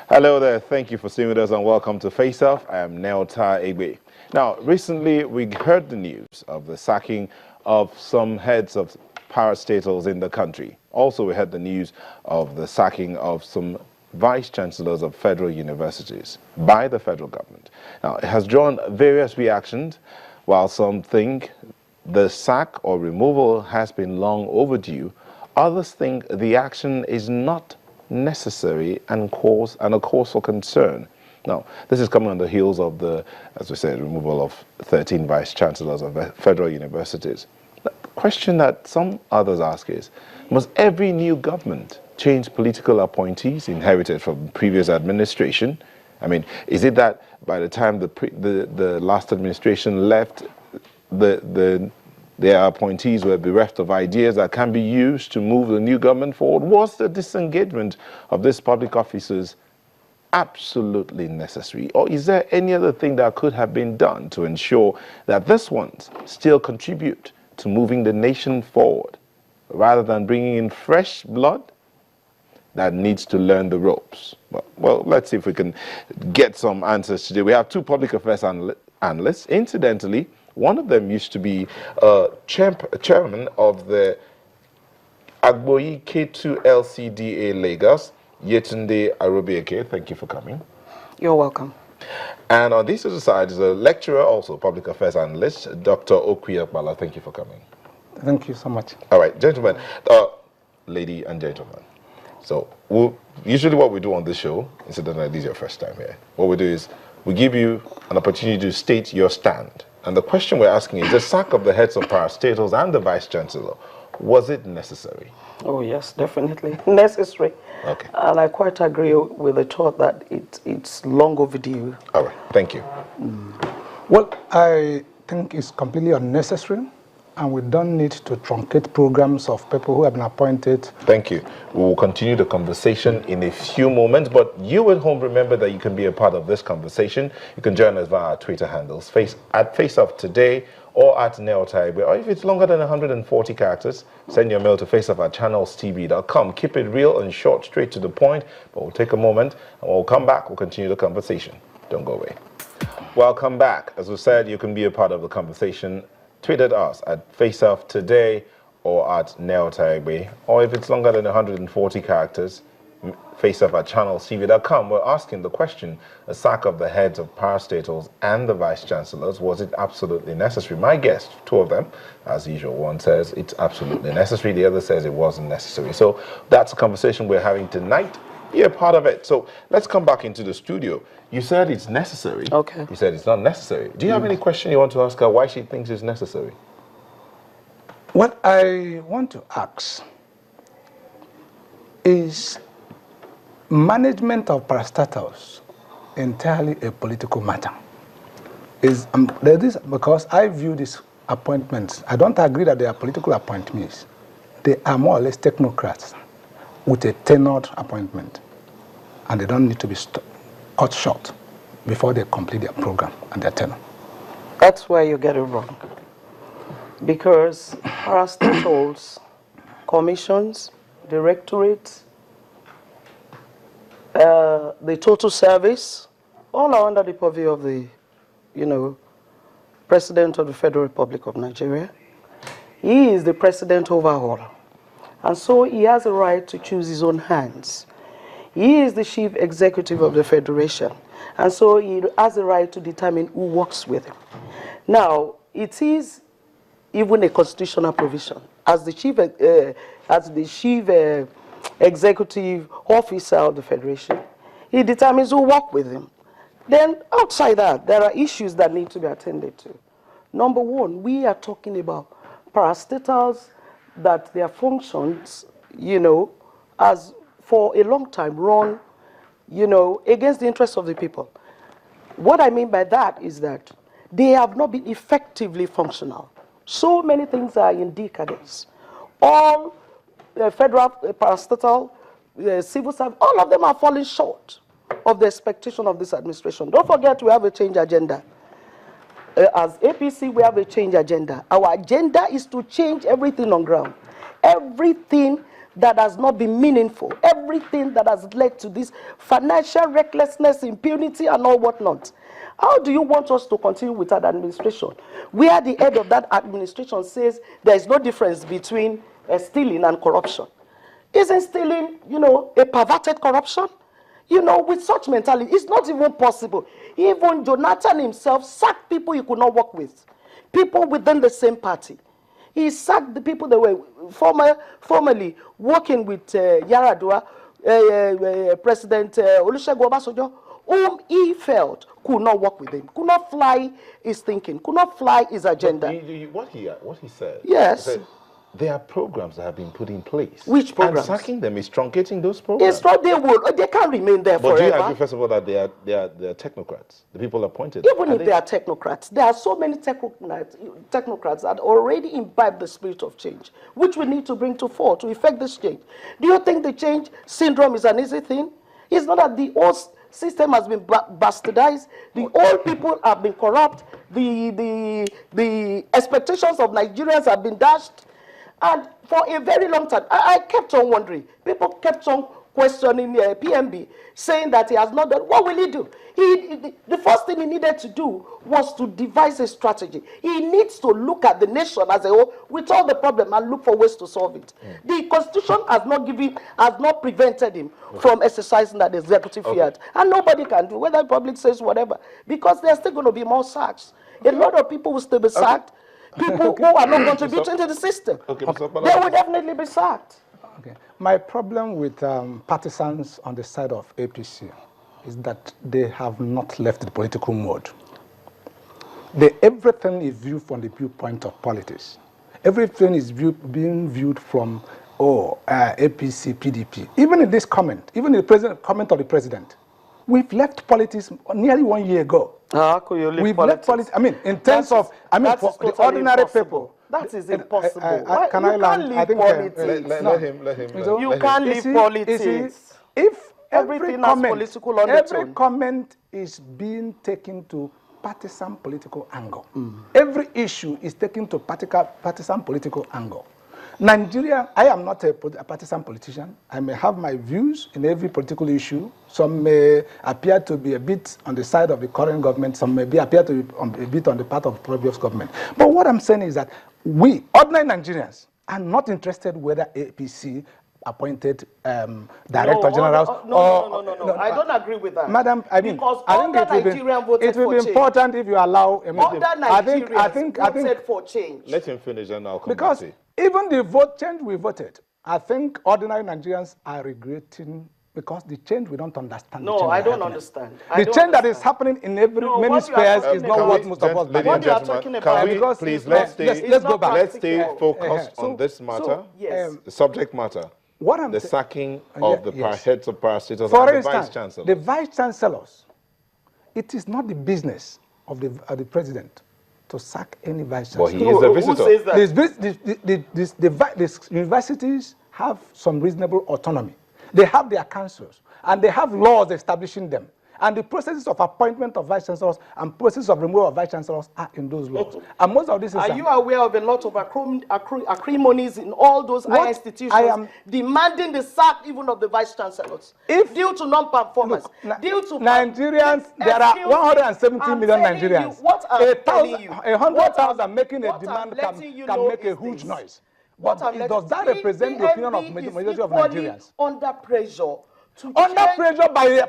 Hello there, thank you for staying with us and welcome to Face Off. I am Neota Egbe. Now, recently we heard the news of the sacking of some heads of parastatals in the country. Also, we heard the news of the sacking of some vice-chancellors of federal universities by the federal government. Now, it has drawn various reactions. While some think the sack or removal has been long overdue, others think the action is not necessary and a cause for concern. Now, this is coming on the heels of the, as we said, removal of 13 vice-chancellors of federal universities. The question that some others ask is, must every new government change political appointees inherited from previous administration? I mean, is it that by the time the last administration left, their appointees were bereft of ideas that can be used to move the new government forward? Was the disengagement of these public officers absolutely necessary? Or is there any other thing that could have been done to ensure that these ones still contribute to moving the nation forward, rather than bringing in fresh blood that needs to learn the ropes? Well, let's see if we can get some answers today. We have two public affairs analysts. Incidentally, one of them used to be chairman of the Agboyi K2 LCDA Lagos, Yetunde Arobieke. Thank you for coming. You're welcome. And on this other side is a lecturer, also public affairs analyst, Dr. Okuyakbala. Thank you for coming. Thank you so much. All right, gentlemen, lady and gentlemen. So usually what we do on this show, incidentally, this is your first time here, what we do is we give you an opportunity to state your stand. And the question we're asking is, the sack of the heads of parastatals and the vice-chancellor, was it necessary? Oh, yes, definitely necessary. Okay. And I quite agree with the thought that it's long overdue. All right, thank you. Well, I think it's completely unnecessary, and we don't need to truncate programs of people who have been appointed. Thank you. We will continue the conversation in a few moments, but you at home, remember that you can be a part of this conversation. You can join us via our Twitter handles, at FaceOff Today or at Neotaibe. Or if it's longer than 140 characters, send your mail to faceoff@channelstv.com. Keep it real and short, straight to the point, but we'll take a moment and we'll come back. We'll continue the conversation. Don't go away. Welcome back. As we said, you can be a part of the conversation. Tweet at us at FaceOff Today or at Neotaibe. Or if it's longer than 140 characters, faceoff@channelstv.com. We're asking the question, a sack of the heads of parastatals and the vice-chancellors, was it absolutely necessary? My guess, two of them, as usual, one says it's absolutely necessary, the other says it wasn't necessary. So that's a conversation we're having tonight. Be a part of it. So let's come back into the studio. You said it's necessary. Okay. You said it's not necessary. Do you have any question you want to ask her why she thinks it's necessary? What I want to ask is, management of parastatals entirely a political matter? Because I view these appointments, I don't agree that they are political appointments. They are more or less technocrats with a tenured appointment, and they don't need to be cut short before they complete their program and their tenure. That's where you get it wrong. Because parastatals, commissions, directorates, the total service, all are under the purview of the, President of the Federal Republic of Nigeria. He is the president over all. And so he has a right to choose his own hands. He is the chief executive of the federation. And so he has a right to determine who works with him. Now, it is even a constitutional provision. As the chief executive officer of the federation, he determines who work with him. Then outside that, there are issues that need to be attended to. Number one, we are talking about parastatals that their functions, as for a long time run, against the interests of the people. What I mean by that is that they have not been effectively functional. So many things are in decadence. All federal parastatal, civil service, all of them are falling short of the expectation of this administration. Don't forget, we have a change agenda. As APC, we have a change agenda. Our agenda is to change everything on ground. Everything that has not been meaningful, everything that has led to this financial recklessness, impunity, and all whatnot. How do you want us to continue with that administration, where the head of that administration says there is no difference between stealing and corruption? Isn't stealing, a perverted corruption? With such mentality, it's not even possible. Even Jonathan himself sacked people he could not work with, people within the same party. He sacked the people that were formerly working with Yaradua, President Olusegun Obasanjo, whom he felt could not work with him, could not fly his thinking, could not fly his agenda. What he said? Yes. He said, there are programs that have been put in place. Which programs? And sacking them is truncating those programs. It's not, they can't remain there forever. But do you agree, first of all, that they are technocrats, the people appointed? Even if they are technocrats, there are so many technocrats that already imbibe the spirit of change, which we need to bring to fore to effect this change. Do you think the change syndrome is an easy thing? It's not that the old system has been bastardized, the old people have been corrupt, the expectations of Nigerians have been dashed. And for a very long time, I kept on wondering. People kept on questioning PMB, saying that he has not done. What will he do? The first thing he needed to do was to devise a strategy. He needs to look at the nation as a whole with all the problem and look for ways to solve it. The Constitution has not prevented him from exercising that executive fiat. And nobody can do, whether the public says whatever, because there's still going to be more sacks. A lot of people will still be sacked. People who are not contributing to the system, they will definitely be sacked. Okay. My problem with partisans on the side of APC is that they have not left the political mode. Everything is viewed from the viewpoint of politics. Everything is being viewed from, APC, PDP. Even in this comment, even in the comment of the president, we've left politics nearly 1 year ago. We've left politics. I mean, in terms of, for the ordinary people. That is impossible. You can't leave politics. Let him. You can't leave politics. If everything has political undertone. Every comment is being taken to partisan political angle. Every issue is taken to partisan political angle. Nigeria, I am not a partisan politician. I may have my views in every political issue. Some may appear to be a bit on the side of the current government. Some may appear to be a bit on the part of the previous government. But what I'm saying is that we, ordinary Nigerians, are not interested whether APC appointed director generals. No. I don't agree with that. Madam, because all the Nigerians voted for change. It will be important if you allow a all the Nigerians voted for change. Let him finish and I'll come because back to even the change we voted, I think ordinary Nigerians are regretting because the change we don't understand. No, I don't understand. The change that is happening in many spheres is not what most of us what you are talking about. Please, let's go back. Let's stay focused on this matter, the subject matter. The sacking of the heads of parastatals and the vice chancellor. The vice chancellors, it is not the business of the president to sack any vice chancellor. But he is a visitor. Who says that? These universities have some reasonable autonomy. They have their councils, and they have laws establishing them. And the processes of appointment of vice chancellors and processes of removal of vice chancellors are in those laws. And most of this is... Are you aware of a lot of acrimonies in all those higher institutions demanding the sack even of the vice chancellors? Due to non-performance, due to... Nigerians, there are 170 million Nigerians. What I'm telling you, 100,000 making a demand can make a huge noise. But does that represent the opinion of the majority of Nigerians? Under pressure. Under pressure by